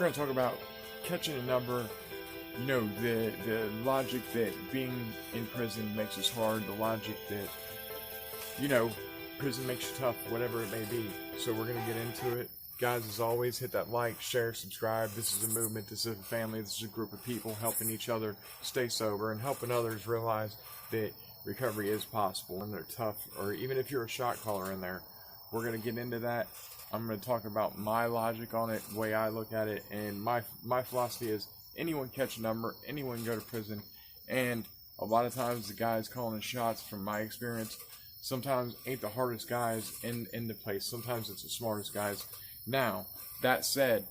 We're going to talk about catching a number. You know, the logic that being in prison makes us hard, the logic that, you know, prison makes you tough, whatever it may be. So we're going to get into it. Guys, as always, hit that like, share, subscribe. This is a movement, this is a family, this is a group of people helping each other stay sober and helping others realize that recovery is possible when they're tough, or even if you're a shot caller in there. We're going to get into that. I'm going to talk about my logic on it, the way I look at it, and my philosophy is anyone catch a number, anyone go to prison, and a lot of times the guys calling the shots, from my experience, sometimes ain't the hardest guys in the place. Sometimes it's the smartest guys. Now, that said,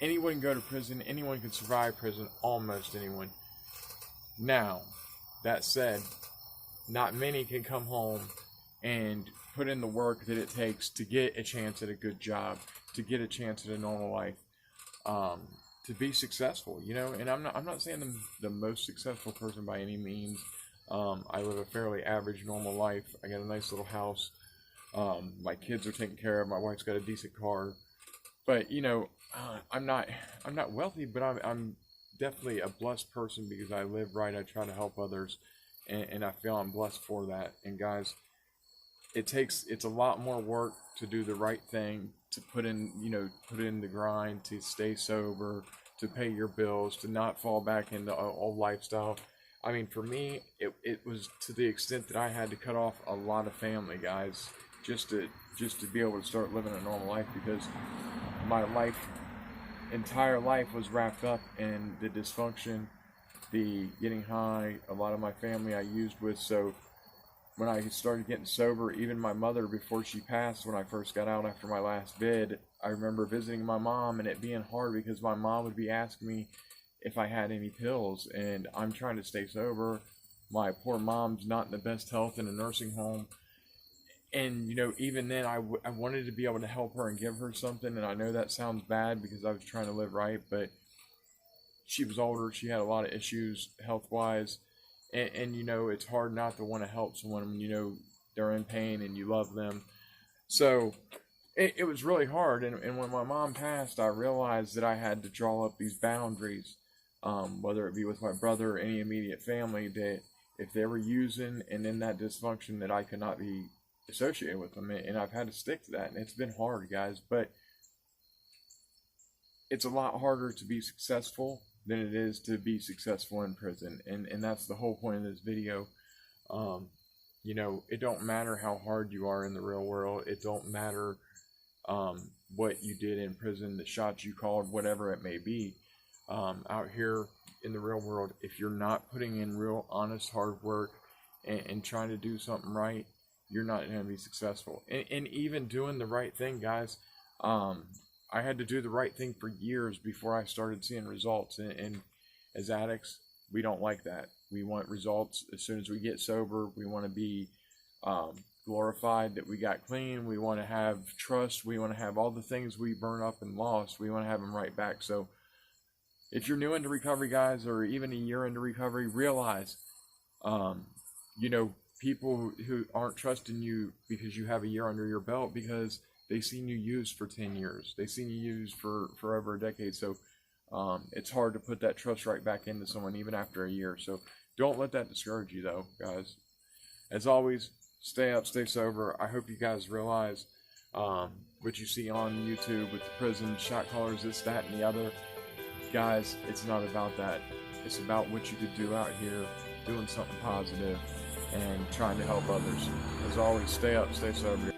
anyone can go to prison, anyone can survive prison, almost anyone. Now, that said, not many can come home and put in the work that it takes to get a chance at a good job, to get a chance at a normal life, to be successful, you know. And I'm not saying I'm the most successful person by any means. I live a fairly average, normal life. I got a nice little house. My kids are taken care of. My wife's got a decent car. But you know, I'm not wealthy, but I'm definitely a blessed person because I live right. I try to help others, and I feel I'm blessed for that. And guys, it's a lot more work to do the right thing, to put in the grind, to stay sober, to pay your bills, to not fall back into old lifestyle. I mean, for me, it was to the extent that I had to cut off a lot of family, guys, just to be able to start living a normal life, because my entire life was wrapped up in the dysfunction, the getting high. A lot of my family I used with. So when I started getting sober, even my mother, before she passed, when I first got out after my last vid, I remember visiting my mom and it being hard because my mom would be asking me if I had any pills, and I'm trying to stay sober. My poor mom's not in the best health, in a nursing home. And, you know, even then I wanted to be able to help her and give her something. And I know that sounds bad because I was trying to live right, but she was older. She had a lot of issues health-wise. And you know, it's hard not to want to help someone when you know they're in pain and you love them. So it was really hard. And when my mom passed, I realized that I had to draw up these boundaries, whether it be with my brother or any immediate family, that if they were using and in that dysfunction, that I could not be associated with them. And I've had to stick to that. And it's been hard, guys. But it's a lot harder to be successful than it is to be successful in prison. And that's the whole point of this video. You know, it don't matter how hard you are in the real world. It don't matter what you did in prison, the shots you called, whatever it may be. Out here in the real world, if you're not putting in real, honest, hard work and trying to do something right, you're not going to be successful. And even doing the right thing, guys, I had to do the right thing for years before I started seeing results. And as addicts, we don't like that. We want results as soon as we get sober. We want to be glorified that we got clean. We want to have trust. We want to have all the things we burned up and lost. We want to have them right back. So if you're new into recovery, guys, or even a year into recovery, realize, you know, people who aren't trusting you because you have a year under your belt, because they've seen you use for 10 years. They've seen you use for over a decade. So it's hard to put that trust right back into someone even after a year. So don't let that discourage you, though, guys. As always, stay up, stay sober. I hope you guys realize what you see on YouTube with the prison, shot callers, this, that, and the other. Guys, it's not about that. It's about what you could do out here, doing something positive and trying to help others. As always, stay up, stay sober.